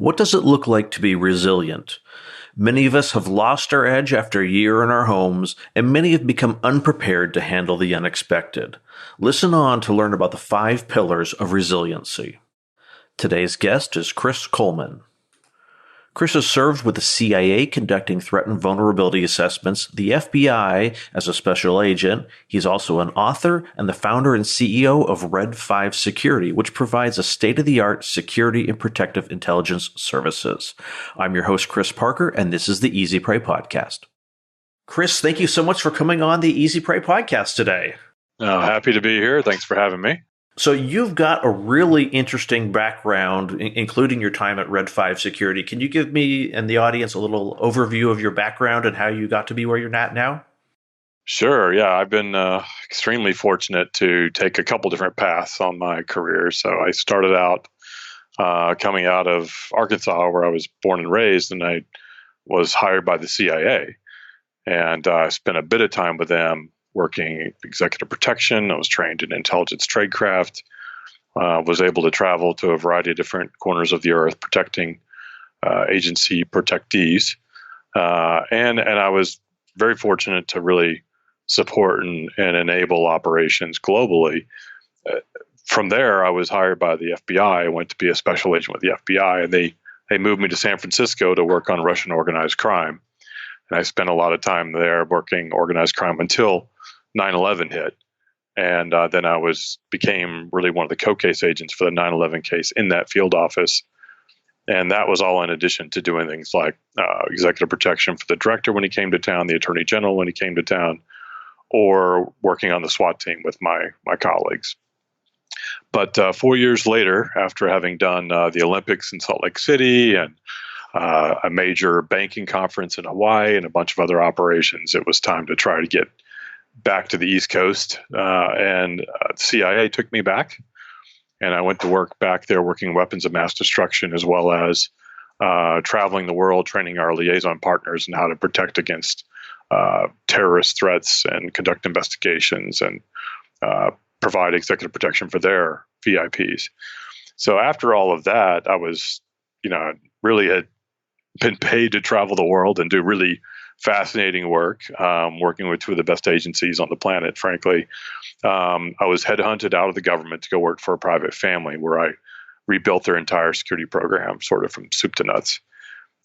What does it look like to be resilient? Many of us have lost our edge after a year in our homes, and many have become unprepared to handle the unexpected. Listen on to learn about the 5 pillars of resiliency. Today's guest is Kris Coleman. Kriss has served with the CIA conducting threat and vulnerability assessments, the FBI as a special agent. He's also an author and the founder and CEO of Red 5 Security, which provides a state-of-the-art security and protective intelligence services. I'm your host, Chris Parker, and this is the Easy Prey Podcast. Kriss, thank you so much for coming on the Easy Prey Podcast today. Happy to be here. Thanks for having me. So you've got a really interesting background, including your time at Red 5 Security. Can you give me and the audience a little overview of your background and how you got to be where you're at now? Sure. Yeah, I've been extremely fortunate to take a couple different paths on my career. So I started out coming out of Arkansas, where I was born and raised, and I was hired by the CIA. And I spent a bit of time with them working executive protection. I was trained in intelligence tradecraft, was able to travel to a variety of different corners of the earth protecting agency protectees. And I was very fortunate to really support and enable operations globally. From there, I was hired by the FBI. I went to be a special agent with the FBI, and they moved me to San Francisco to work on Russian organized crime. And I spent a lot of time there working organized crime until 9/11 hit. And then I became really one of the co-case agents for the 9/11 case in that field office. And that was all in addition to doing things like executive protection for the director when he came to town, the attorney general when he came to town, or working on the SWAT team with my colleagues. But 4 years later, after having done the Olympics in Salt Lake City and a major banking conference in Hawaii and a bunch of other operations, it was time to try to get back to the East Coast. And the CIA took me back, and I went to work back there working weapons of mass destruction, as well as traveling the world, training our liaison partners in how to protect against terrorist threats and conduct investigations and provide executive protection for their VIPs. So after all of that, I was, really had been paid to travel the world and do really fascinating work, working with two of the best agencies on the planet, frankly. I was headhunted out of the government to go work for a private family where I rebuilt their entire security program, sort of from soup to nuts.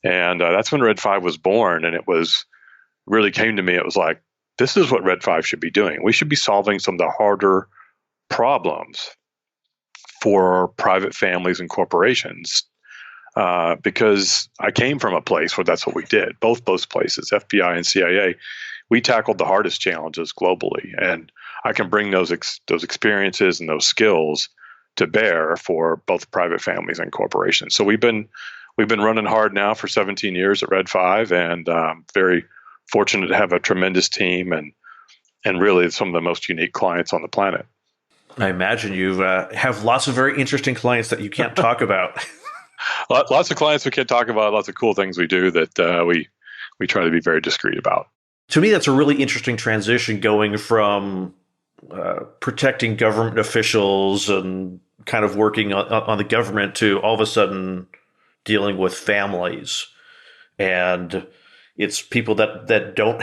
And that's when Red 5 was born. And really came to me, it was like, this is what Red 5 should be doing. We should be solving some of the harder problems for private families and corporations. Because I came from a place where that's what we did. Both places, FBI and CIA, we tackled the hardest challenges globally, and I can bring those experiences and those skills to bear for both private families and corporations. So we've been running hard now for 17 years at Red 5, and very fortunate to have a tremendous team and really some of the most unique clients on the planet. I imagine you have lots of very interesting clients that you can't talk about. Lots of clients we can't talk about, lots of cool things we do that we try to be very discreet about. To me, that's a really interesting transition, going from protecting government officials and kind of working on the government to all of a sudden dealing with families. And it's people that don't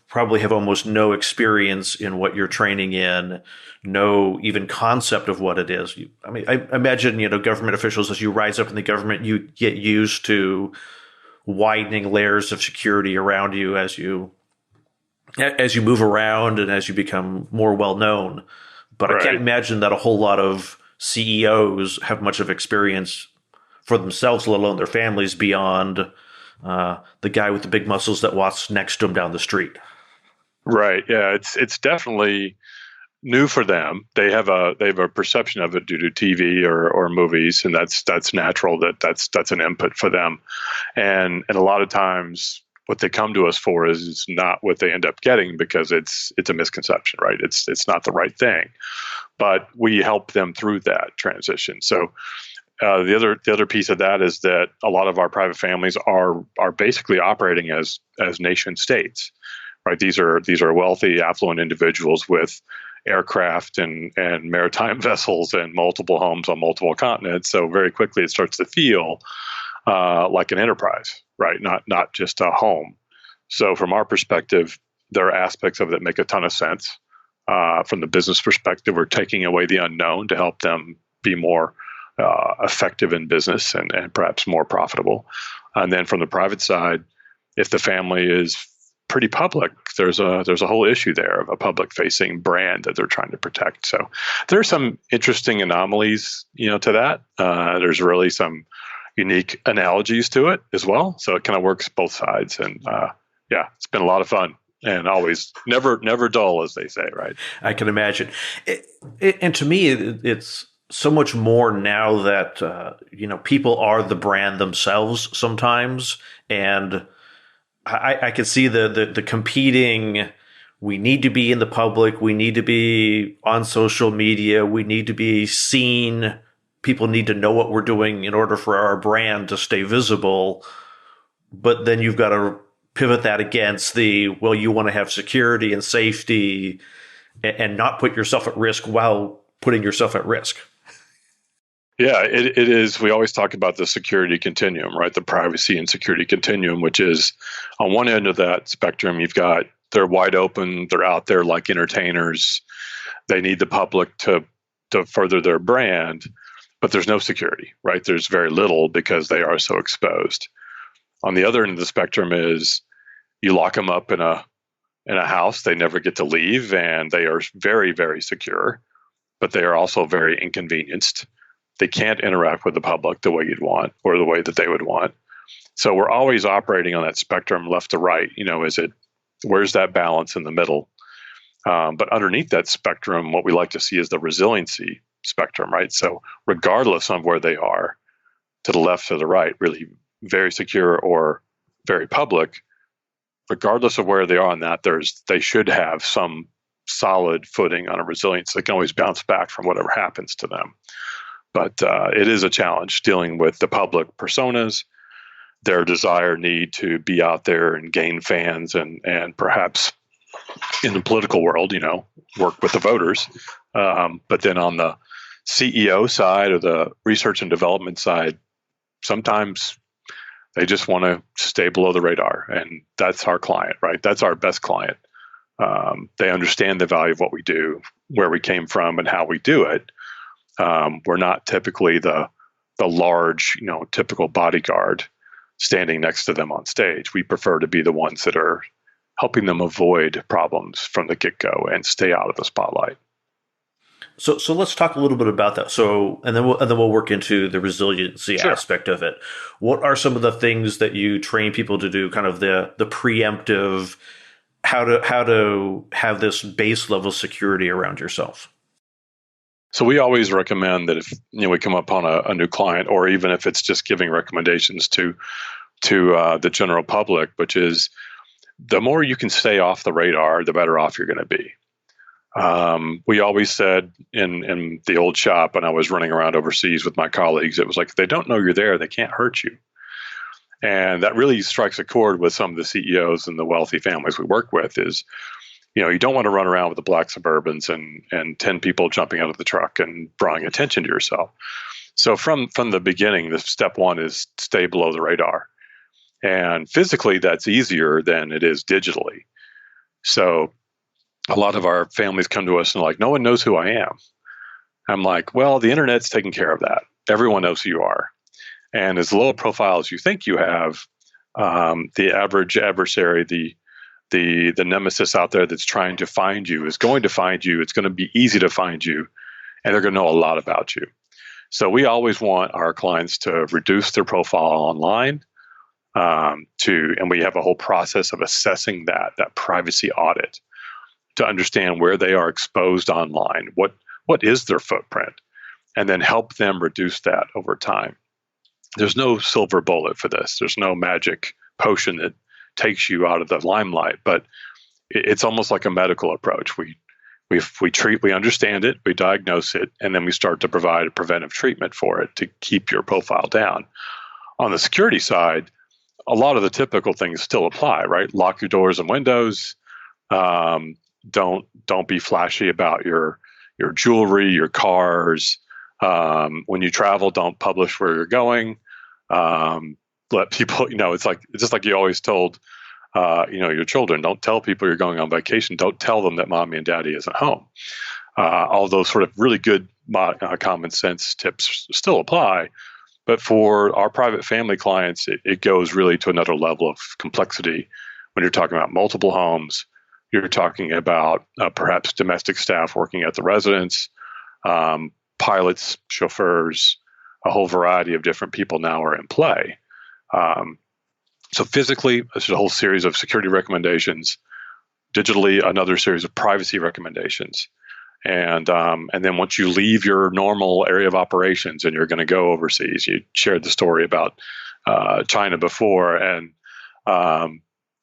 probably have almost no experience in what you're training in, no even concept of what it is. I imagine, government officials, as you rise up in the government, you get used to widening layers of security around you as you move around and as you become more well known. But right. I can't imagine that a whole lot of CEOs have much of experience for themselves, let alone their families, beyond the guy with the big muscles that walks next to him down the street. Right. Yeah. It's definitely new for them. They have a perception of it due to TV or movies, and that's natural. That's an input for them. And a lot of times what they come to us for is not what they end up getting, because it's a misconception, right? It's not the right thing. But we help them through that transition. So the other piece of that is that a lot of our private families are basically operating as nation states, right? These are wealthy, affluent individuals with aircraft and maritime vessels and multiple homes on multiple continents. So very quickly it starts to feel like an enterprise, right? Not just a home. So from our perspective, there are aspects of it that make a ton of sense. From the business perspective, we're taking away the unknown to help them be more effective in business and perhaps more profitable. And then from the private side, if the family is pretty public, there's a whole issue there of a public facing brand that they're trying to protect. So there are some interesting anomalies, to that. There's really some unique analogies to it as well. So it kind of works both sides. And yeah, it's been a lot of fun and always never dull, as they say, right? I can imagine. And to me, it's so much more now that, people are the brand themselves sometimes. And I can see the competing. We need to be in the public. We need to be on social media. We need to be seen. People need to know what we're doing in order for our brand to stay visible. But then you've got to pivot that against you want to have security and safety and not put yourself at risk while putting yourself at risk. Yeah, it is. We always talk about the security continuum, right? The privacy and security continuum, which is on one end of that spectrum, they're wide open, they're out there like entertainers. They need the public to further their brand, but there's no security, right? There's very little because they are so exposed. On the other end of the spectrum is you lock them up in a house, they never get to leave, and they are very, very secure, but they are also very inconvenienced. They can't interact with the public the way you'd want or the way that they would want. So we're always operating on that spectrum left to right. Where's that balance in the middle? But underneath that spectrum, what we like to see is the resiliency spectrum, right? So regardless of where they are, to the left or the right, really very secure or very public, regardless of where they are on that, they should have some solid footing on a resilience. They can always bounce back from whatever happens to them. But it is a challenge dealing with the public personas, their need to be out there and gain fans and perhaps in the political world, work with the voters. But then on the CEO side or the research and development side, sometimes they just want to stay below the radar. And that's our client, right? That's our best client. They understand the value of what we do, where we came from and how we do it. We're not typically the large, typical bodyguard standing next to them on stage. We prefer to be the ones that are helping them avoid problems from the get-go and stay out of the spotlight. So let's talk a little bit about that. And then we'll work into the resiliency aspect of it. What are some of the things that you train people to do? Kind of the preemptive, how to have this base level security around yourself. So we always recommend that if we come upon a new client, or even if it's just giving recommendations to the general public, which is the more you can stay off the radar, the better off you're going to be. We always said in the old shop when I was running around overseas with my colleagues, it was like, if they don't know you're there, they can't hurt you. And that really strikes a chord with some of the CEOs and the wealthy families we work with is, you don't want to run around with the black Suburbans and 10 people jumping out of the truck and drawing attention to yourself. So from the beginning, the step one is stay below the radar. And physically, that's easier than it is digitally. So a lot of our families come to us and like, no one knows who I am. I'm like, well, the internet's taking care of that. Everyone knows who you are. And as low a profile as you think you have, the average adversary, the nemesis out there that's trying to find you is going to find you. It's going to be easy to find you, and they're going to know a lot about you. So we always want our clients to reduce their profile online, and we have a whole process of assessing that privacy audit to understand where they are exposed online, what is their footprint, and then help them reduce that over time. There's no silver bullet for this. There's no magic potion that takes you out of the limelight, but it's almost like a medical approach. We understand it, we diagnose it, and then we start to provide a preventive treatment for it to keep your profile down. On the security side, a lot of the typical things still apply, right? Lock your doors and windows. Don't be flashy about your jewelry, your cars. When you travel, don't publish where you're going. let people, it's just like you always told, your children, don't tell people you're going on vacation. Don't tell them that mommy and daddy isn't home. All those sort of really good common sense tips still apply. But for our private family clients, it goes really to another level of complexity when you're talking about multiple homes. You're talking about perhaps domestic staff working at the residence, pilots, chauffeurs, a whole variety of different people now are in play. So physically, there's a whole series of security recommendations. Digitally, another series of privacy recommendations. And then once you leave your normal area of operations and you're going to go overseas, you shared the story about China before, and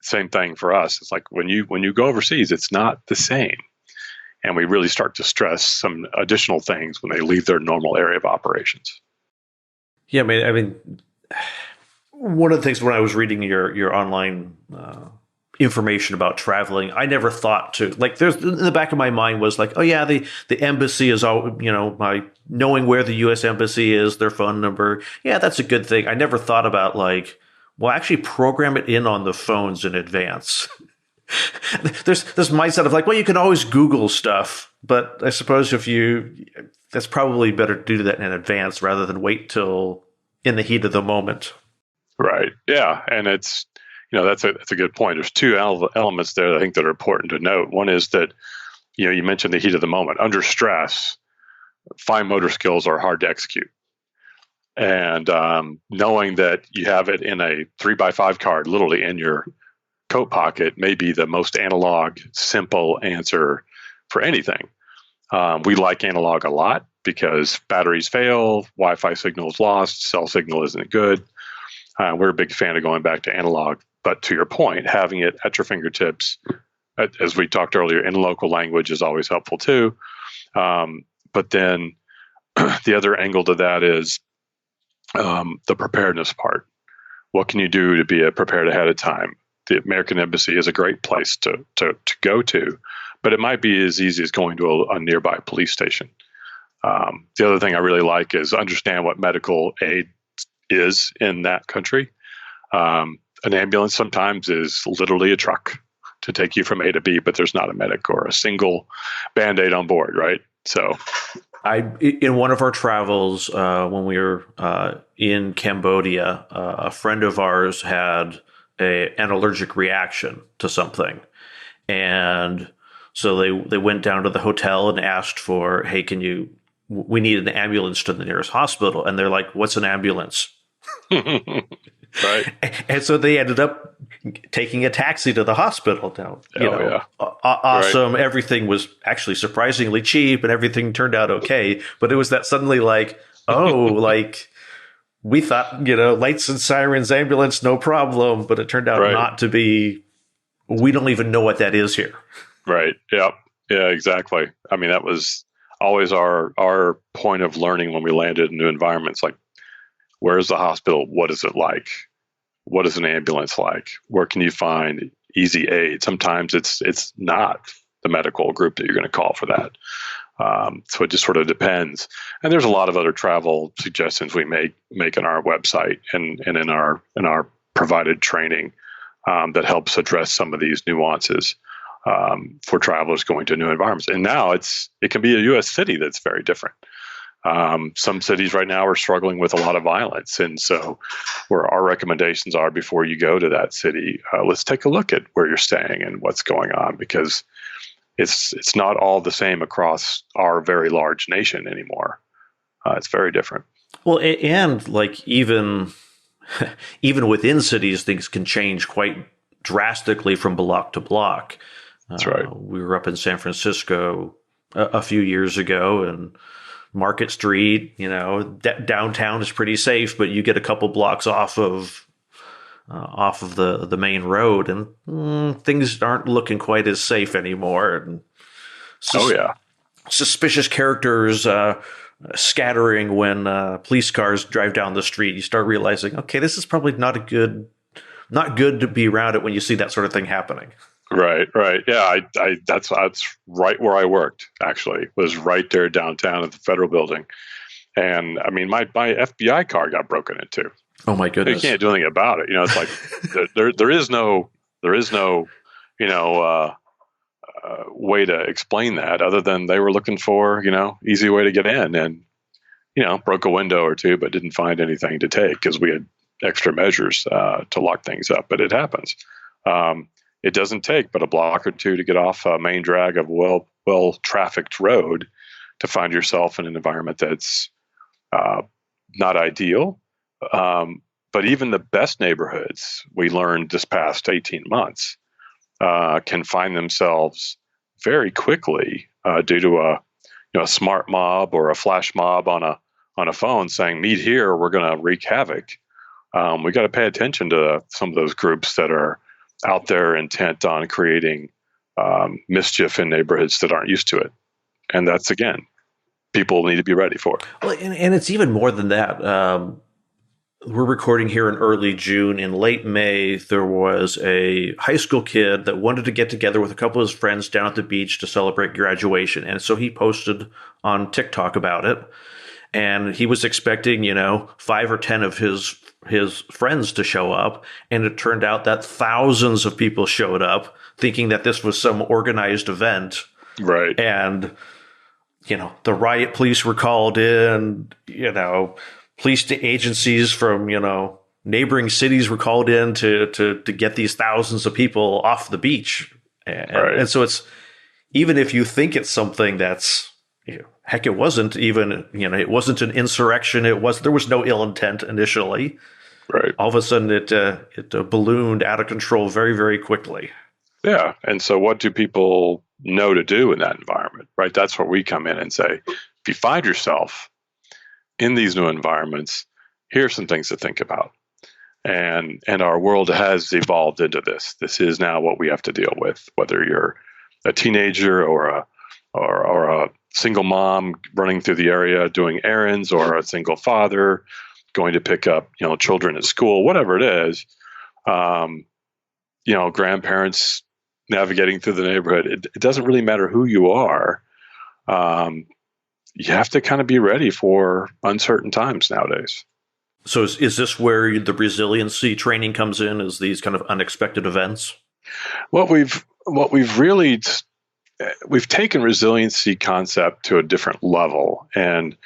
same thing for us. It's like when you go overseas, it's not the same, and we really start to stress some additional things when they leave their normal area of operations. Yeah, I mean, one of the things when I was reading your online information about traveling, I never thought to, like, there's in the back of my mind was like, oh yeah, the embassy is all, my knowing where the U.S. embassy is, their phone number. Yeah, that's a good thing. I never thought about like, well, actually program it in on the phones in advance. There's this mindset of like, well, you can always Google stuff, but I suppose that's probably better to do that in advance rather than wait till in the heat of the moment. Right. Yeah. And it's, that's a good point. There's two elements there that I think that are important to note. One is that, you mentioned the heat of the moment. Under stress, fine motor skills are hard to execute. And knowing that you have it in a 3x5 card, literally in your coat pocket, may be the most analog, simple answer for anything. We like analog a lot because batteries fail, Wi-Fi signal is lost, cell signal isn't good. We're a big fan of going back to analog. But to your point, having it at your fingertips, as we talked earlier, in local language is always helpful too. But then the other angle to that is the preparedness part. What can you do to be prepared ahead of time? The American Embassy is a great place to go to, but it might be as easy as going to a nearby police station. The other thing I really like is understand what medical aid is in that country. An ambulance sometimes is literally a truck to take you from A to B, but there's not a medic or a single Band-Aid on board, right? So, in one of our travels, when we were in Cambodia, a friend of ours had an allergic reaction to something, and so they went down to the hotel and asked for, hey, we need an ambulance to the nearest hospital, and they're like, what's an ambulance? Right. And so they ended up taking a taxi to the hospital. Now, awesome. Right. Everything was actually surprisingly cheap and everything turned out okay. But it was that suddenly like, oh, like we thought, lights and sirens, ambulance, no problem. But it turned out not to be. We don't even know what that is here. Right. Yeah. Yeah, exactly. I mean, that was always our point of learning when we landed in new environments. Like, where's the hospital? What is it like? What is an ambulance like? Where can you find easy aid? Sometimes it's not the medical group that you're going to call for that. So it just sort of depends. And there's a lot of other travel suggestions we make on our website and in our provided training that helps address some of these nuances for travelers going to new environments. And now it can be a U.S. city that's very different. Some cities right now are struggling with a lot of violence. And so where our recommendations are before you go to that city, let's take a look at where you're staying and what's going on, because it's not all the same across our very large nation anymore. It's very different. Well, and like even within cities, things can change quite drastically from block to block. That's right. We were up in San Francisco a few years ago, and Market Street, downtown is pretty safe, but you get a couple blocks off of the main road, and things aren't looking quite as safe anymore. And suspicious characters scattering when police cars drive down the street. You start realizing, okay, this is probably not good to be around it when you see that sort of thing happening. Right. Yeah, that's right where I worked, actually, was right there downtown at the federal building. And I mean, my FBI car got broken into. Oh my You goodness. can't do anything about it. It's like there is no you know way to explain that other than they were looking for easy way to get in, and broke a window or two, but didn't find anything to take because we had extra measures to lock things up. But it happens. It doesn't take but a block or two to get off a main drag of well trafficked road to find yourself in an environment that's not ideal. But even the best neighborhoods, we learned this past 18 months, can find themselves very quickly due to a smart mob or a flash mob on a phone saying, "Meet here, we're going to wreak havoc." We got to pay attention to some of those groups that are out there intent on creating mischief in neighborhoods that aren't used to it. And that's, again, people need to be ready for. Well, and it's even more than that. We're recording here in early June. In late May, there was a high school kid that wanted to get together with a couple of his friends down at the beach to celebrate graduation. And so he posted on TikTok about it. And he was expecting, 5 or 10 of his friends to show up. And it turned out that thousands of people showed up thinking that this was some organized event. Right. And, the riot police were called in, police agencies from, neighboring cities were called in to get these thousands of people off the beach. And so it's, even if you think it's something that's, heck, it wasn't even, it wasn't an insurrection. There was no ill intent initially. Right. All of a sudden it ballooned out of control very, very quickly. Yeah. And so what do people know to do in that environment, right? That's where we come in and say, if you find yourself in these new environments, here's some things to think about. And our world has evolved into this. This is now what we have to deal with, whether you're a teenager or a single mom running through the area doing errands, or a single father going to pick up children at school, whatever it is. Grandparents navigating through the neighborhood. It doesn't really matter who you are. You have to kind of be ready for uncertain times nowadays. So is this where the resiliency training comes in, is these kind of unexpected events? We've taken resiliency concept to a different level. And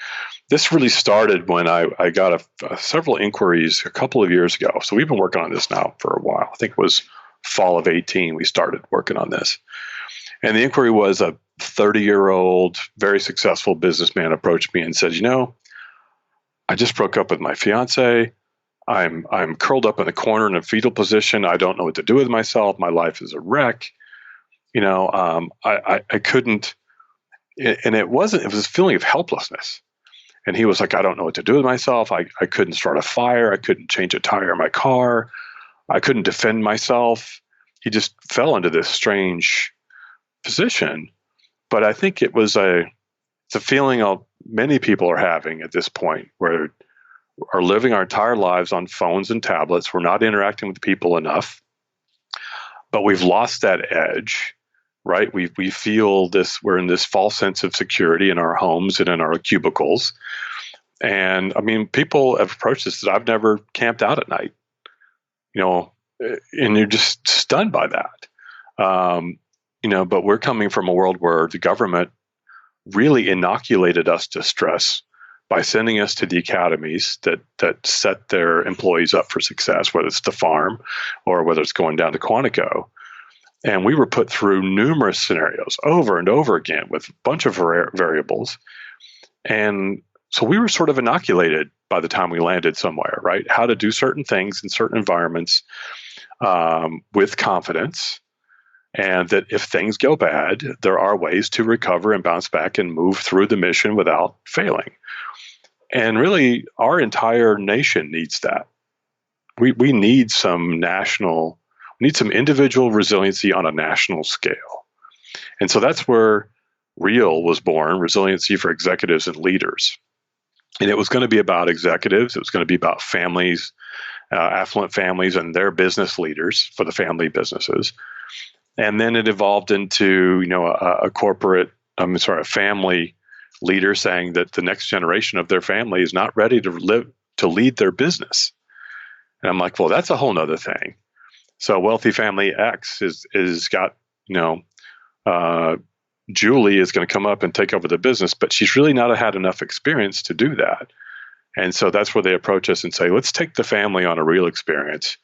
this really started when I got several inquiries a couple of years ago. So we've been working on this now for a while. I think it was fall of 2018 we started working on this. And the inquiry was a 30-year-old, very successful businessman approached me and said, I just broke up with my fiance. I'm curled up in the corner in a fetal position. I don't know what to do with myself. My life is a wreck. I couldn't, and it was a feeling of helplessness. And he was like, I don't know what to do with myself. I couldn't start a fire. I couldn't change a tire in my car. I couldn't defend myself. He just fell into this strange position. But I think it's a feeling many people are having at this point, where are living our entire lives on phones and tablets. We're not interacting with people enough, but we've lost that edge, right? We feel we're in this false sense of security in our homes and in our cubicles. And I mean, people have approached this that I've never camped out at night, and you're just stunned by that. But we're coming from a world where the government really inoculated us to stress by sending us to the academies that set their employees up for success, whether it's the farm or whether it's going down to Quantico. And we were put through numerous scenarios over and over again with a bunch of variables. And so we were sort of inoculated by the time we landed somewhere, right? How to do certain things in certain environments with confidence. And that if things go bad, there are ways to recover and bounce back and move through the mission without failing. And really, our entire nation needs that. We need some individual resiliency on a national scale. And so that's where REAL was born, Resiliency for Executives and Leaders. And it was going to be about executives. It was going to be about families, affluent families and their business leaders for the family businesses. And then it evolved into, a family leader saying that the next generation of their family is not ready to lead their business. And I'm like, well, that's a whole nother thing. So wealthy family X is got, you know, Julie is going to come up and take over the business, but she's really not had enough experience to do that. And so that's where they approach us and say, let's take the family on a real experience.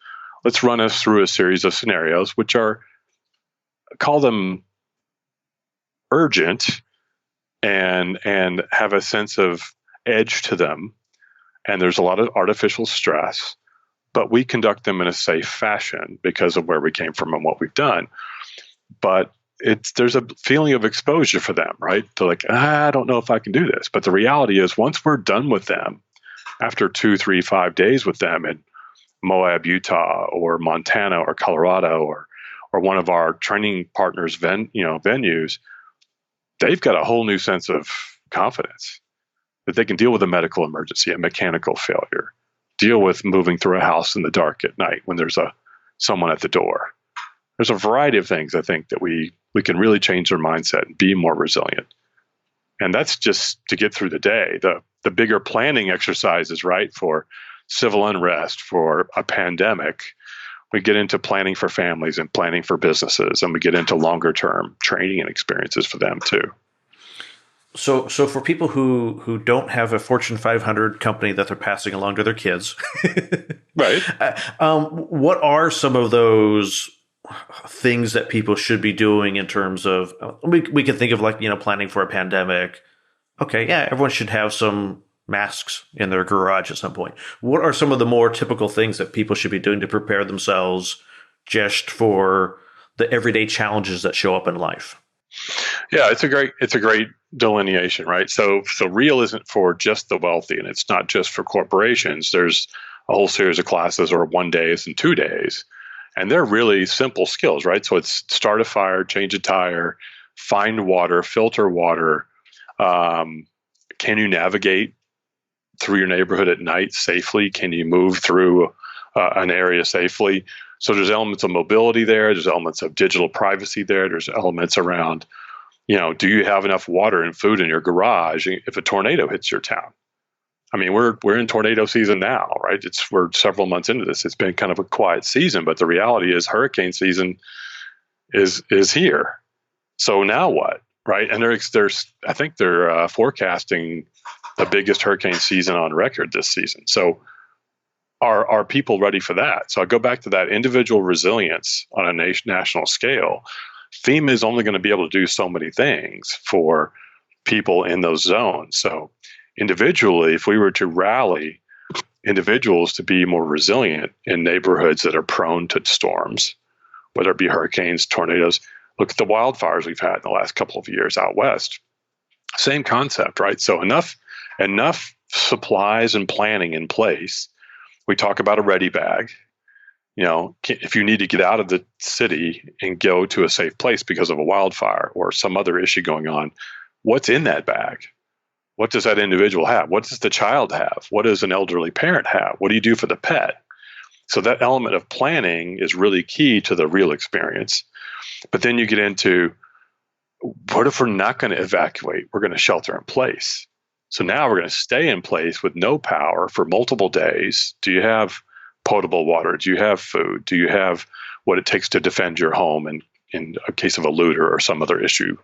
Let's run us through a series of scenarios, which are, call them urgent and have a sense of edge to them. And there's a lot of artificial stress, but we conduct them in a safe fashion because of where we came from and what we've done. But there's a feeling of exposure for them, right? They're like, I don't know if I can do this. But the reality is, once we're done with them, after 2, 3, 5 days with them in Moab, Utah, or Montana, or Colorado, or one of our training partners' venues, they've got a whole new sense of confidence that they can deal with a medical emergency, a mechanical failure, deal with moving through a house in the dark at night when there's someone at the door. There's a variety of things, I think, that we can really change their mindset and be more resilient. And that's just to get through the day. The bigger planning exercises, right, for civil unrest, for a pandemic, we get into planning for families and planning for businesses, and we get into longer term training and experiences for them too. So for people who don't have a Fortune 500 company that they're passing along to their kids, right? What are some of those things that people should be doing in terms of, we can think of like, planning for a pandemic. Okay, yeah, everyone should have some masks in their garage at some point. What are some of the more typical things that people should be doing to prepare themselves just for the everyday challenges that show up in life? Yeah, it's a great delineation, right? So real isn't for just the wealthy, and it's not just for corporations. There's a whole series of classes, or 1 days and 2 days, and they're really simple skills, right? So it's start a fire, change a tire, find water, filter water. Can you navigate through your neighborhood at night safely? Can you move through an area safely? So there's elements of mobility there. There's elements of digital privacy there. There's elements around, do you have enough water and food in your garage if a tornado hits your town? I mean, we're in tornado season now, right? We're several months into this. It's been kind of a quiet season, but the reality is hurricane season is here. So now what, right? And I think they're forecasting the biggest hurricane season on record this season. So are people ready for that? So I go back to that individual resilience on a national scale. FEMA is only going to be able to do so many things for people in those zones. So individually, if we were to rally individuals to be more resilient in neighborhoods that are prone to storms, whether it be hurricanes, tornadoes, look at the wildfires we've had in the last couple of years out west. Same concept, right? So enough supplies and planning in place. We talk about a ready bag. If you need to get out of the city and go to a safe place because of a wildfire or some other issue going on, what's in that bag? What does that individual have? What does the child have? What does an elderly parent have? What do you do for the pet? So that element of planning is really key to the real experience. But then you get into, what if we're not going to evacuate? We're going to shelter in place. So now we're going to stay in place with no power for multiple days. Do you have potable water? Do you have food? Do you have what it takes to defend your home in a case of a looter or some other issue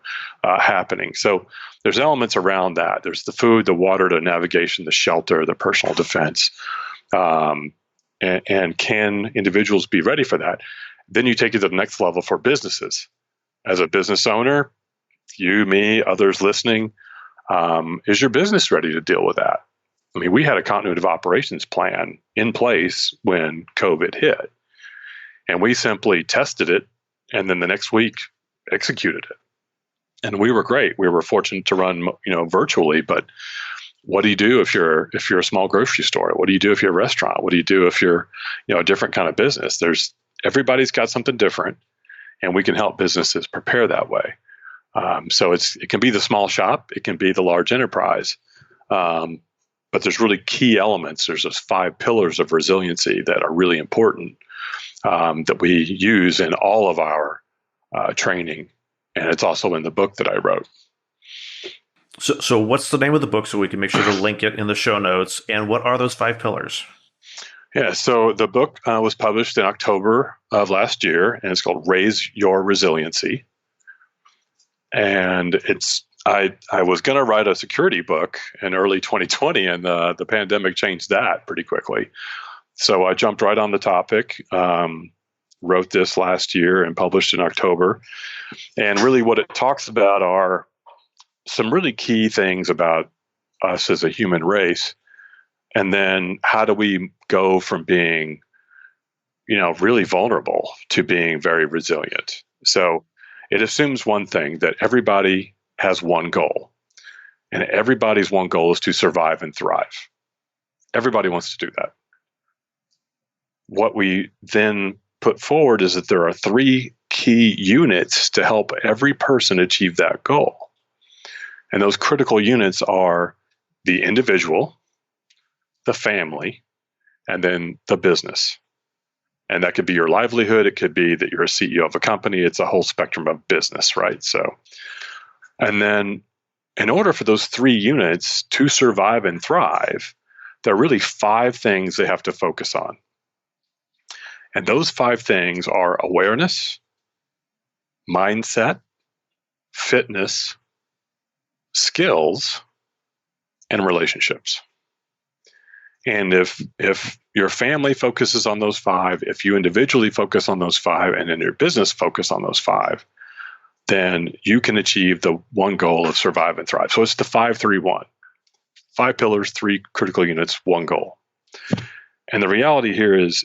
happening? So there's elements around that. There's the food, the water, the navigation, the shelter, the personal defense. And can individuals be ready for that? Then you take it to the next level for businesses. As a business owner, you, me, others listening, is your business ready to deal with that? I mean, we had a continuity of operations plan in place when COVID hit, and we simply tested it, and then the next week executed it. And we were great. We were fortunate to run, virtually. But what do you do if you're a small grocery store? What do you do if you're a restaurant? What do you do if you're, a different kind of business? Everybody's got something different, and we can help businesses prepare that way. So it can be the small shop, it can be the large enterprise, but there's really key elements. There's those 5 pillars of resiliency that are really important that we use in all of our training, and it's also in the book that I wrote. So what's the name of the book so we can make sure to link it in the show notes? And what are those 5 pillars? Yeah, so the book was published in October of last year, and it's called Raise Your Resiliency. And I was going to write a security book in early 2020, and the pandemic changed that pretty quickly. So I jumped right on the topic, wrote this last year and published in October. And really what it talks about are some really key things about us as a human race. And then how do we go from being, really vulnerable to being very resilient? So it assumes one thing, that everybody has one goal. And everybody's one goal is to survive and thrive. Everybody wants to do that. What we then put forward is that there are 3 key units to help every person achieve that goal. And those critical units are the individual, the family, and then the business. And that could be your livelihood. It could be that you're a CEO of a company. It's a whole spectrum of business, right? So, and then in order for those 3 units to survive and thrive, there are really 5 things they have to focus on. And those 5 things are awareness, mindset, fitness, skills, and relationships. And if your family focuses on those 5, if you individually focus on those 5, and then your business focus on those 5, then you can achieve the one goal of survive and thrive. So it's the 5-3-1. 5 pillars, 3 critical units, one goal. And the reality here is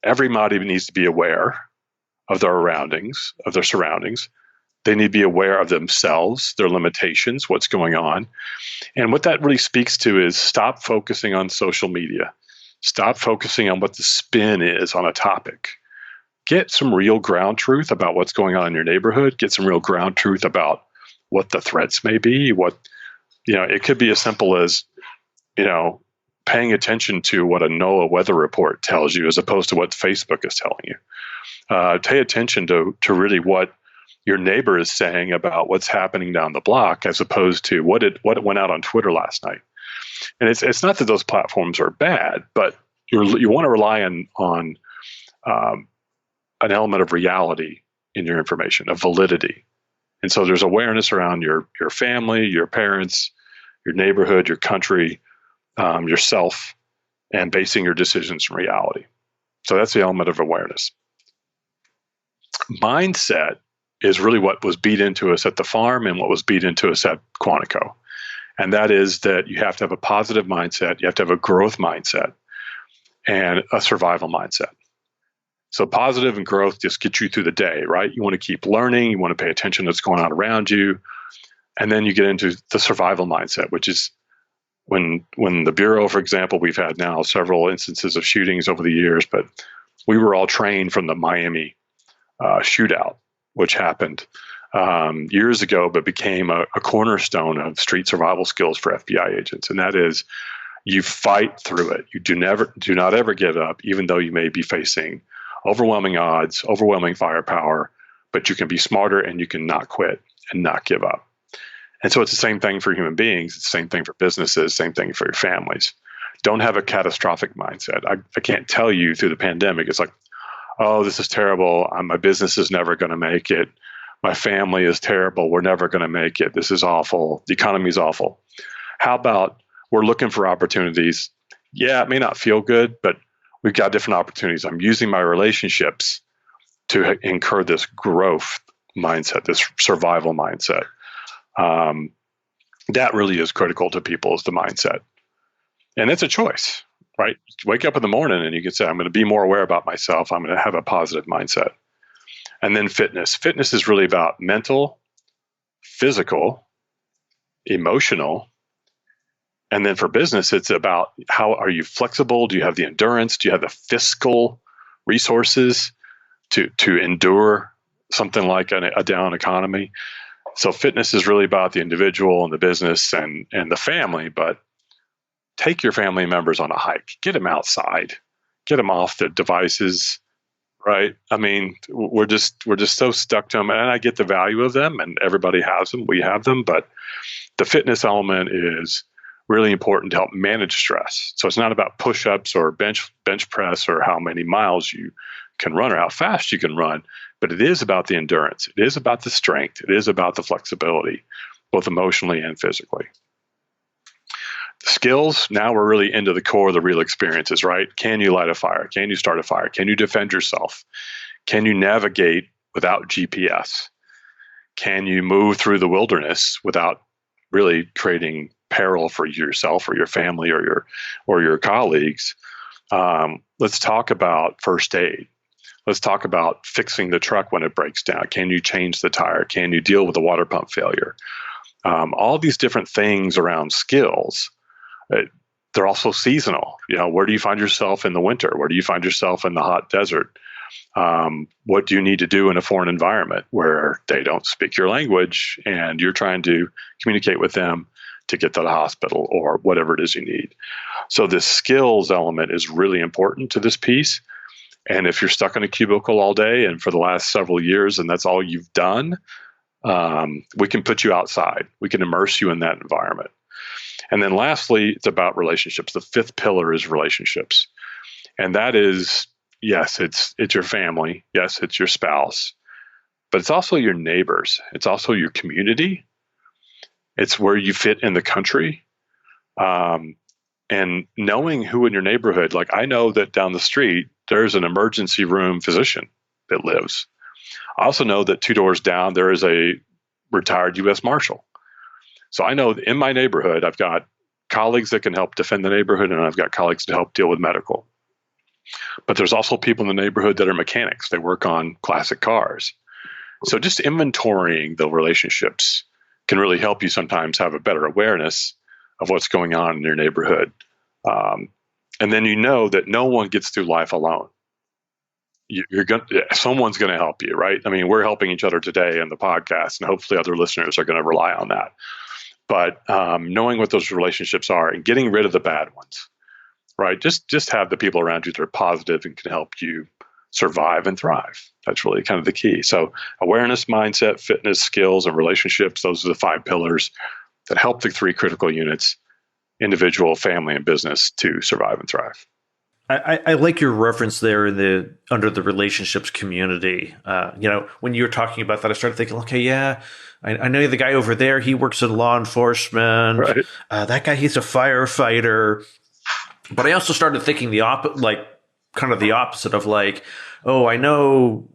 everybody needs to be aware of their surroundings. They need to be aware of themselves, their limitations, what's going on. And what that really speaks to is stop focusing on social media. Stop focusing on what the spin is on a topic. Get some real ground truth about what's going on in your neighborhood. Get some real ground truth about what the threats may be. It could be as simple as, paying attention to what a NOAA weather report tells you as opposed to what Facebook is telling you. Pay attention to really what your neighbor is saying about what's happening down the block as opposed to what went out on Twitter last night. And it's not that those platforms are bad, but you want to rely on an element of reality in your information, of validity. And so there's awareness around your family, your parents, your neighborhood, your country, yourself, and basing your decisions in reality. So that's the element of awareness. Mindset is really what was beat into us at the farm and what was beat into us at Quantico. And that is that you have to have a positive mindset, you have to have a growth mindset, and a survival mindset. So positive and growth just get you through the day, right? You want to keep learning, you want to pay attention to what's going on around you. And then you get into the survival mindset, which is when the Bureau, for example, we've had now several instances of shootings over the years, but we were all trained from the Miami shootout, which happened years ago, but became a cornerstone of street survival skills for FBI agents. And that is, you fight through it. You do not ever give up, even though you may be facing overwhelming odds, overwhelming firepower, but you can be smarter and you can not quit and not give up. And so it's the same thing for human beings. It's the same thing for businesses, same thing for your families. Don't have a catastrophic mindset. I can't tell you through the pandemic, it's like, oh, this is terrible. My business is never going to make it. My family is terrible. We're never going to make it. This is awful. The economy is awful. How about we're looking for opportunities? Yeah, it may not feel good, but we've got different opportunities. I'm using my relationships to incur this growth mindset, this survival mindset. That really is critical to people, is the mindset. And it's a choice, right? You wake up in the morning and you can say, I'm going to be more aware about myself. I'm going to have a positive mindset. And then fitness. Fitness is really about mental, physical, emotional. And then for business, it's about how are you flexible? Do you have the endurance? Do you have the fiscal resources to endure something like a down economy? So fitness is really about the individual and the business and the family, but take your family members on a hike, get them outside, get them off the devices, right? I mean, we're just so stuck to them, and I get the value of them, and everybody has them. We have them, but the fitness element is really important to help manage stress. So it's not about push-ups or bench press or how many miles you can run or how fast you can run, but it is about the endurance. It is about the strength. It is about the flexibility, both emotionally and physically. The skills, now we're really into the core of the real experiences, right? Can you light a fire? Can you start a fire? Can you defend yourself? Can you navigate without GPS? Can you move through the wilderness without really creating peril for yourself or your family or your colleagues? Let's talk about first aid. Let's talk about fixing the truck when it breaks down. Can you change the tire? Can you deal with a water pump failure? All these different things around skills, they're also seasonal. Where do you find yourself in the winter? Where do you find yourself in the hot desert? What do you need to do in a foreign environment where they don't speak your language and you're trying to communicate with them to get to the hospital or whatever it is you need? So this skills element is really important to this piece. And if you're stuck in a cubicle all day and for the last several years and that's all you've done, we can put you outside. We can immerse you in that environment. And then lastly, it's about relationships. The fifth pillar is relationships. And that is, yes, it's your family. Yes, it's your spouse. But it's also your neighbors. It's also your community. It's where you fit in the country. And knowing who in your neighborhood, like I know that down the street, there's an emergency room physician that lives. I also know that 2 doors down, there is a retired U.S. Marshal. So I know in my neighborhood, I've got colleagues that can help defend the neighborhood, and I've got colleagues to help deal with medical. But there's also people in the neighborhood that are mechanics. They work on classic cars. So just inventorying the relationships can really help you sometimes have a better awareness of what's going on in your neighborhood. And then you know that no one gets through life alone. Someone's going to help you, right? I mean, we're helping each other today in the podcast, and hopefully other listeners are going to rely on that. But knowing what those relationships are and getting rid of the bad ones, right? Just have the people around you that are positive and can help you survive and thrive. That's really kind of the key. So awareness, mindset, fitness, skills, and relationships, those are the 5 pillars that help the 3 critical units, individual, family, and business, to survive and thrive. I like your reference there in under the relationships community. When you were talking about that, I started thinking, okay, yeah, I know the guy over there, he works in law enforcement. Right. That guy, he's a firefighter. But I also started thinking the opposite of like, oh, I know,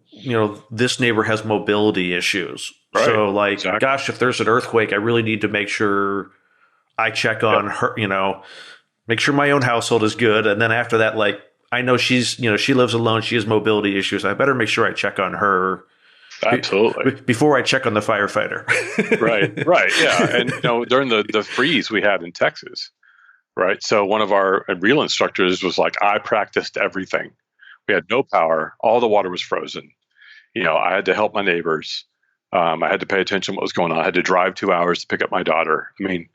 this neighbor has mobility issues. Right. So like, exactly. Gosh, if there's an earthquake, I really need to make sure I check on her, make sure my own household is good. And then after that, like, I know she lives alone. She has mobility issues. I better make sure I check on her. Absolutely. Before I check on the firefighter. Right. Yeah. And, during the freeze we had in Texas, right? So one of our real instructors was like, I practiced everything. We had no power. All the water was frozen. I had to help my neighbors. I had to pay attention to what was going on. I had to drive 2 hours to pick up my daughter. I mean,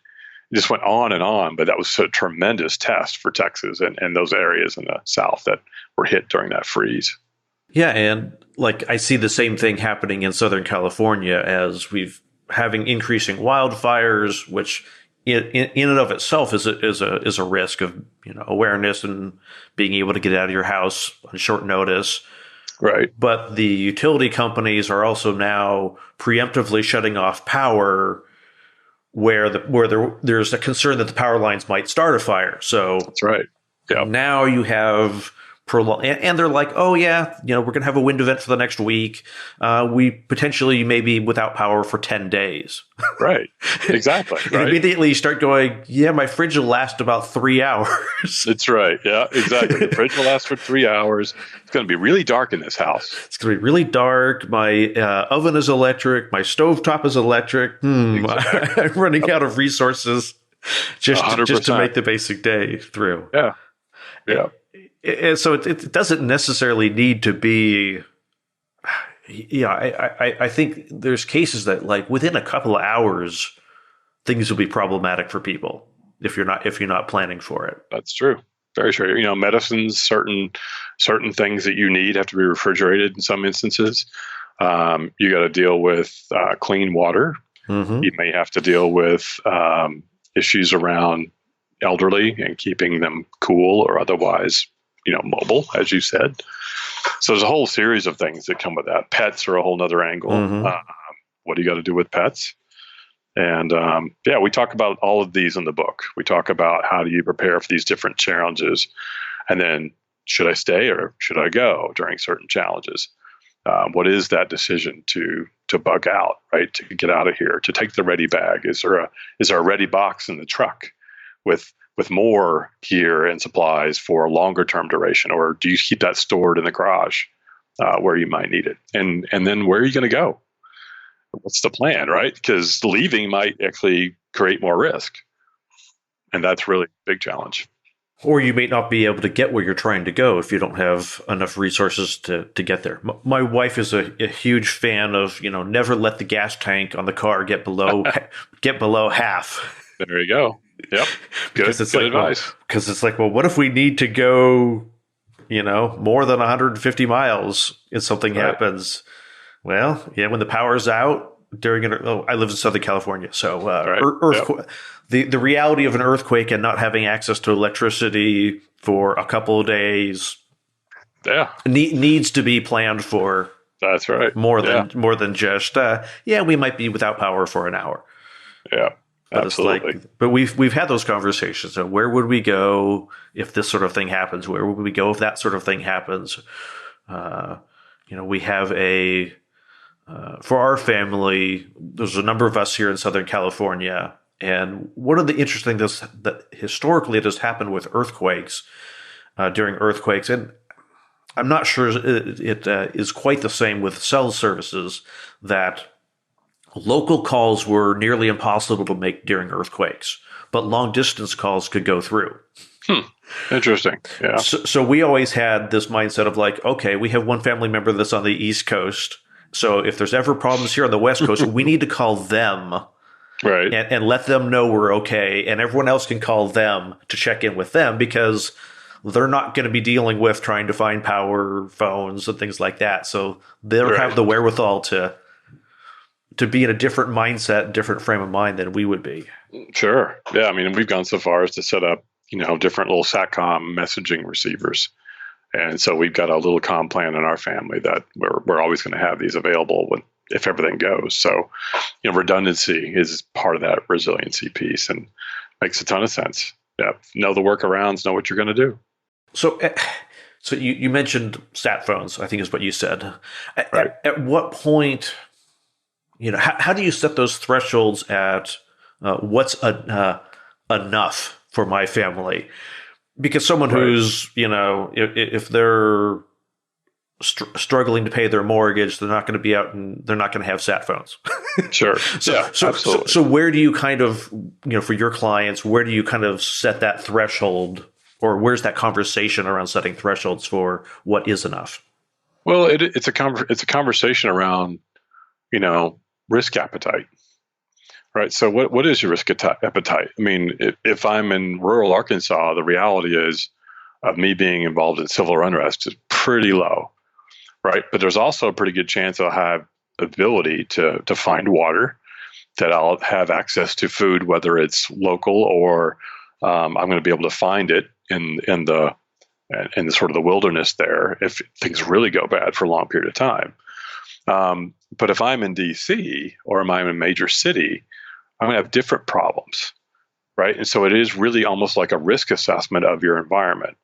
it just went on, but that was a tremendous test for Texas and those areas in the South that were hit during that freeze. Yeah, and like I see the same thing happening in Southern California as we've having increasing wildfires, which in and of itself is a risk of awareness and being able to get out of your house on short notice. Right. But the utility companies are also now preemptively shutting off power where there's a concern that the power lines might start a fire. So that's right. Yeah. Now you have and they're like, oh yeah, we're going to have a wind event for the next week. We potentially may be without power for 10 days. Right. Exactly. And right. immediately you start going, yeah, my fridge will last about 3 hours. That's right. Yeah, exactly. The fridge will last for 3 hours. It's going to be really dark in this house. It's going to be really dark. My oven is electric. My stovetop is electric. Exactly. I'm running out of resources just to make the basic day through. Yeah. Yeah. So it doesn't necessarily need to be. I think there's cases that like within a couple of hours, things will be problematic for people if you're not planning for it. That's true. Very true. Medicines, certain things that you need have to be refrigerated in some instances. You got to deal with clean water. Mm-hmm. You may have to deal with issues around elderly and keeping them cool or otherwise, mobile, as you said. So there's a whole series of things that come with that. Pets are a whole nother angle. Mm-hmm. What do you got to do with pets? And we talk about all of these in the book. We talk about how do you prepare for these different challenges, and then should I stay or should I go during certain challenges? What is that decision to bug out, right? To get out of here, to take the ready bag? Is there a ready box in the truck with more gear and supplies for a longer term duration, or do you keep that stored in the garage where you might need it? And then where are you going to go? What's the plan, right? Because leaving might actually create more risk, and that's really a big challenge. Or you may not be able to get where you're trying to go if you don't have enough resources to get there. My wife is a huge fan of, never let the gas tank on the car get below half. There you go. Yep. Good advice. Because it's like, well, what if we need to go, more than 150 miles and something happens? Well, yeah, when the power's out I live in Southern California, so earthquake. Yep. The reality of an earthquake and not having access to electricity for a couple of days, needs to be planned for. That's right. More than just we might be without power for an hour. Yeah, but absolutely. But we've had those conversations. So where would we go if this sort of thing happens? Where would we go if that sort of thing happens? We have for our family, there's a number of us here in Southern California. And one of the interesting things that historically it has happened with earthquakes, during earthquakes, and I'm not sure it is quite the same with cell services, that local calls were nearly impossible to make during earthquakes, but long distance calls could go through. Interesting. Yeah. So we always had this mindset of like, okay, we have one family member that's on the East Coast. So if there's ever problems here on the West Coast, we need to call them. Right. And let them know we're okay. And everyone else can call them to check in with them, because they're not going to be dealing with trying to find power, phones, and things like that. So they'll have the wherewithal to be in a different mindset, different frame of mind than we would be. Sure. Yeah. I mean, we've gone so far as to set up, different little SATCOM messaging receivers. And so we've got a little comm plan in our family that we're always going to have these available if everything goes. So, redundancy is part of that resiliency piece and makes a ton of sense. Yeah. Know the workarounds, know what you're going to do. So you mentioned sat phones, I think is what you said. Right. At what point, how do you set those thresholds at what's enough for my family? Because someone who's, if they're struggling to pay their mortgage, they're not going to be out and they're not going to have sat phones. Sure. Absolutely. So where do you kind of, for your clients, where do you kind of set that threshold, or where's that conversation around setting thresholds for what is enough? Well, it's a conversation around, risk appetite. Right. So what is your risk appetite? I mean, if I'm in rural Arkansas, the reality is of me being involved in civil unrest is pretty low. Right. But there's also a pretty good chance I'll have ability to find water, that I'll have access to food, whether it's local or I'm going to be able to find it in the sort of the wilderness there if things really go bad for a long period of time. But if I'm in DC or I'm in a major city, I'm going to have different problems, right? And so it is really almost like a risk assessment of your environment.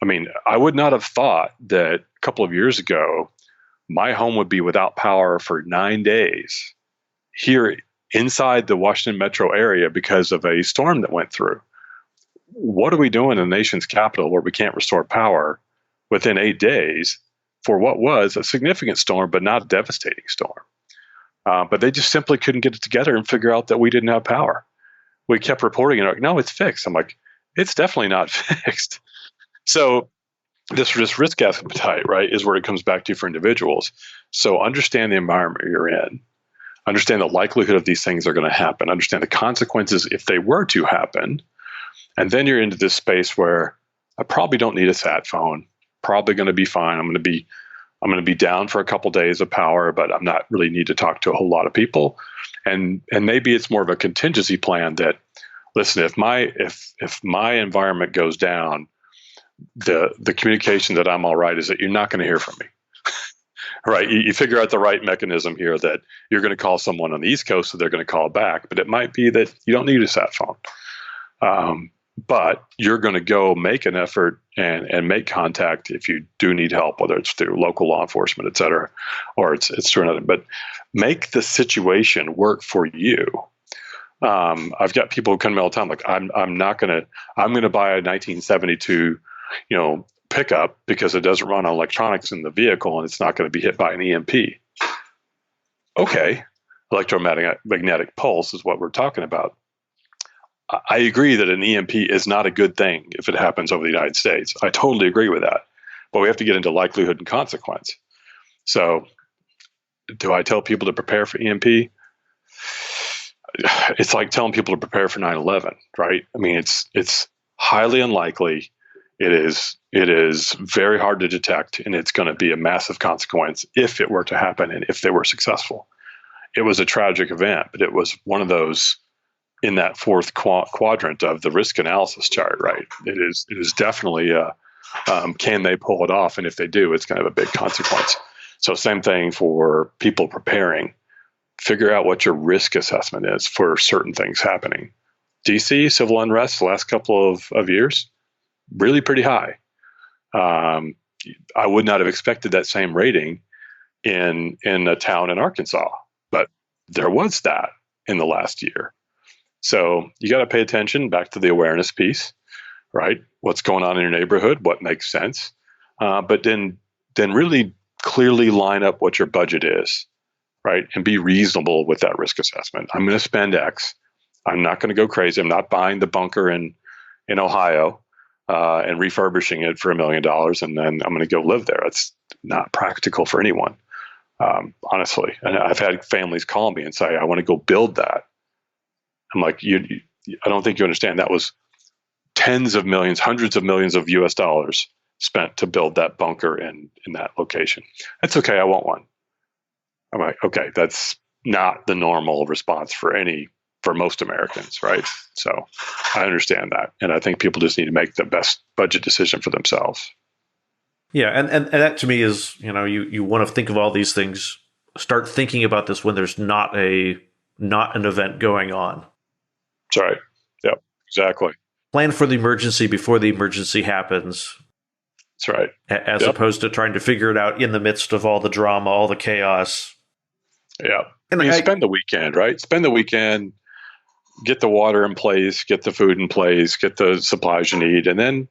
I mean, I would not have thought that a couple of years ago, my home would be without power for 9 days here inside the Washington metro area because of a storm that went through. What are we doing in the nation's capital where we can't restore power within 8 days for what was a significant storm, but not a devastating storm? But they just simply couldn't get it together and figure out that we didn't have power. We kept reporting, and like, no, it's fixed. I'm like, it's definitely not fixed. So this risk appetite, right, is where it comes back to for individuals. So understand the environment you're in. Understand the likelihood of these things are going to happen. Understand the consequences if they were to happen. And then you're into this space where I probably don't need a sat phone. Probably going to be fine. I'm going to be down for a couple days of power, but I'm not really need to talk to a whole lot of people. And maybe it's more of a contingency plan that listen, if my environment goes down, the communication that I'm all right is that you're not going to hear from me. Right. You figure out the right mechanism here that you're going to call someone on the East Coast, so they're going to call back. But it might be that you don't need a sat phone. But you're going to go make an effort and make contact if you do need help, whether it's through local law enforcement, et cetera, or it's through another. But make the situation work for you. I've got people who come to me all the time, like I'm going to buy a 1972, pickup because it doesn't run on electronics in the vehicle and it's not going to be hit by an EMP. Okay, electromagnetic pulse is what we're talking about. I agree that an EMP is not a good thing if it happens over the United States. I totally agree with that. But we have to get into likelihood and consequence. So do I tell people to prepare for EMP? It's like telling people to prepare for 9/11, right? I mean, it's highly unlikely. It is very hard to detect, and it's going to be a massive consequence if it were to happen and if they were successful. It was a tragic event, but it was one of those in that fourth quadrant of the risk analysis chart, right? It is definitely can they pull it off? And if they do, it's going to have a big consequence. So same thing for people preparing. Figure out what your risk assessment is for certain things happening. DC, civil unrest the last couple of years, really pretty high. I would not have expected that same rating in a town in Arkansas, but there was that in the last year. So you got to pay attention back to the awareness piece, right? What's going on in your neighborhood? What makes sense? But then really clearly line up what your budget is, right? And be reasonable with that risk assessment. I'm going to spend X. I'm not going to go crazy. I'm not buying the bunker in Ohio and refurbishing it for $1 million, and then I'm going to go live there. It's not practical for anyone, honestly. And I've had families call me and say, I want to go build that. I'm like, I don't think you understand. That was tens of millions, hundreds of millions of US dollars spent to build that bunker in that location. That's okay. I want one. I'm like, okay, that's not the normal response for most Americans, right? So I understand that. And I think people just need to make the best budget decision for themselves. Yeah. And that to me is, you want to think of all these things, start thinking about this when there's not an event going on. That's right. Yep, exactly. Plan for the emergency before the emergency happens. That's right. As opposed to trying to figure it out in the midst of all the drama, all the chaos. Yeah. And spend the weekend, right? Spend the weekend, get the water in place, get the food in place, get the supplies you need, and then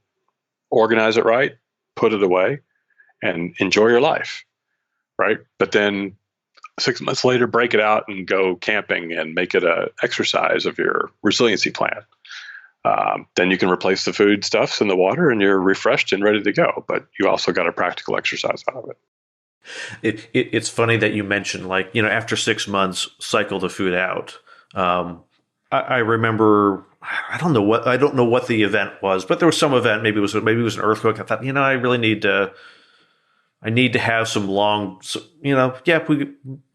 organize it right, put it away, and enjoy your life, right? But then 6 months later, break it out and go camping and make it an exercise of your resiliency plan. Then you can replace the food stuffs and the water, and you're refreshed and ready to go. But you also got a practical exercise out of it. It's funny that you mentioned, after 6 months, cycle the food out. I remember, I don't know what the event was, but there was some event. Maybe it was an earthquake. I thought, I really need to have some long, we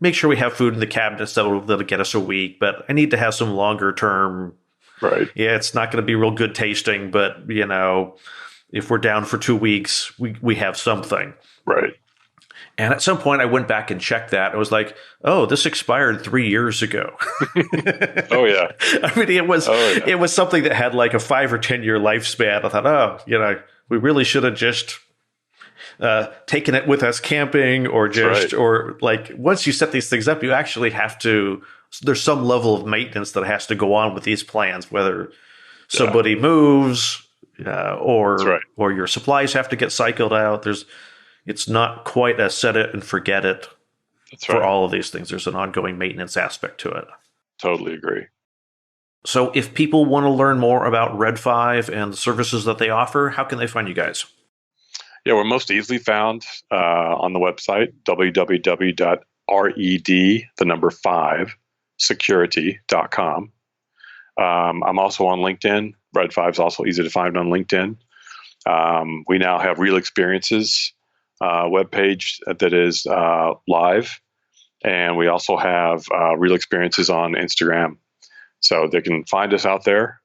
make sure we have food in the cabinets that'll get us a week, but I need to have some longer term. Right. Yeah, it's not going to be real good tasting, but if we're down for 2 weeks, we have something. Right. And at some point I went back and checked that. I was like, oh, this expired 3 years ago. Oh yeah. I mean, it was something that had like a 5 or 10 year lifespan. I thought, we really should have just taken it with us camping, or just, or like once you set these things up, you actually have to, there's some level of maintenance that has to go on with these plans, whether somebody moves or your supplies have to get cycled out. It's not quite a set it and forget it for all of these things. There's an ongoing maintenance aspect to it. Totally agree. So if people want to learn more about Red 5 and the services that they offer, how can they find you guys? Yeah, we're most easily found on the website, www.red5security.com. I'm also on LinkedIn. Red 5 is also easy to find on LinkedIn. We now have Real Experiences webpage that is live, and we also have Real Experiences on Instagram. So they can find us out there.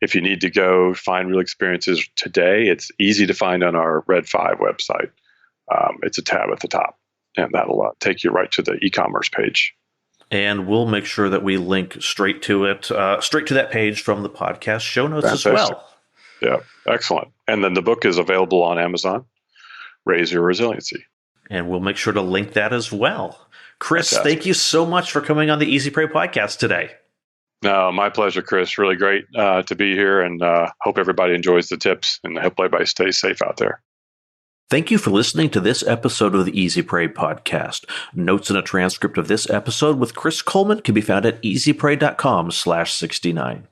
If you need to go find real experiences today, it's easy to find on our Red 5 website. It's a tab at the top, and that'll take you right to the e-commerce page. And we'll make sure that we link straight to it, straight to that page from the podcast show notes Fantastic. as well. Yeah, excellent. And then the book is available on Amazon, Raise Your Resiliency. And we'll make sure to link that as well. Kriss, Fantastic. Thank you so much for coming on the Easy Pray podcast today. No, my pleasure, Kriss. Really great to be here, and hope everybody enjoys the tips, and hope everybody stays safe out there. Thank you for listening to this episode of the Easy Pray podcast. Notes and a transcript of this episode with Kris Coleman can be found at easypray.com/69.